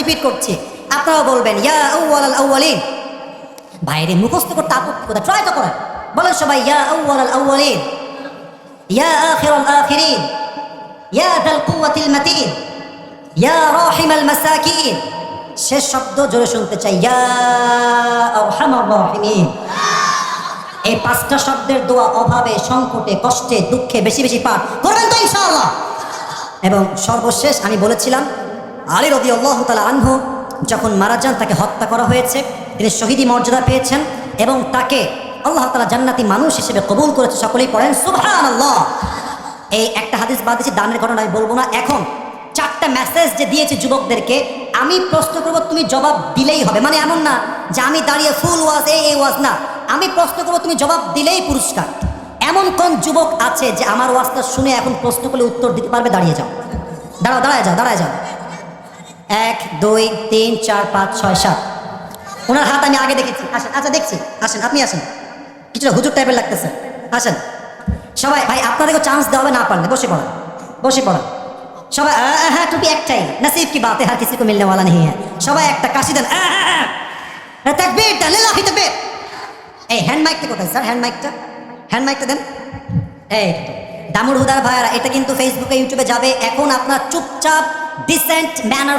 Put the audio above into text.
Repeat করছি, আপনারাও বলবেন ইয়া আউয়ালাল আউয়ালিন। বাইরে মুখস্থ করতে আপত্তি কোথায়? ট্রাই তো করেন, বলেন সবাই ইয়া আউয়ালাল আউয়ালিন, ইয়া আখিরাল আখিরিন, ইয়া যাল কুওয়াতিল মাতিন, ইয়া রাহিমাল মাসাকিন। শেষ শব্দ জোরে শুনতে চাই, ইয়া আরহামার রাহিমিন। এই পাঁচটা শব্দের দোয়া অভাবে, সংকটে, কষ্টে, দুঃখে বেশি বেশি পাঠ করবেন তো ইনশাআল্লাহ। এবং সর্বশেষ আমি বলেছিলাম, আলী রাদিয়াল্লাহু তাআলা আনহু যখন মারা যান, তাকে হত্যা করা হয়েছে, তিনি শহীদি মর্যাদা পেয়েছেন এবং তাকে আল্লাহ তাআলা জান্নাতি মানুষ হিসেবে কবুল করেছে। সকলেই পড়েন সুবহানাল্লাহ। এই একটা হাদিস বাদ দিয়েছি, দানের ঘটনা আমি বলবো না। এখন চারটা মেসেজ যে দিয়েছি যুবকদেরকে, আমি প্রশ্ন করবো, তুমি জবাব দিলেই হবে। মানে এমন না যে আমি দাঁড়িয়ে ফুল ওয়াজ এই ওয়াজ না, আমি প্রশ্ন করবো, তুমি জবাব দিলেই পুরস্কার। এমন কোন যুবক আছে যে আমার ওয়াজটা শুনে এখন প্রশ্ন করলে উত্তর দিতে পারবে? দাঁড়িয়ে যাও, দাঁড়াও, দাঁড়ায় যাও, দাঁড়ায় যাও। 1 2 3 4 5 6 7। ওনার হাত আমি আগে দেখেছি। আসেন, আচ্ছা দেখছি, আসেন, আপনি আসেন। কিছুটা হুজুর টাইপের লাগতেছে, আসেন সবাই। ভাই আপনাদেরকে চান্স দেওয়া হবে, না পারলে বসে পড়া, বসে পড়া সবাই। হ্যাঁ টুপি একটাই, নসিব কি বাত है, हर किसी को मिलने वाला नहीं है। সবাই একটা কাশি দেন, তাকবীর দেন, লিল্লাহি তাকবীর। এই হ্যান্ড মাইকটা কোথায় স্যার? হ্যান্ড মাইকটা, হ্যান্ড মাইকটা দেন। এই দামুর হুদার ভাইয়ারা, এটা কিন্তু ফেসবুকে ইউটিউবে যাবে। এখন আপনার চুপচাপ ডিসেন্ট ম্যানার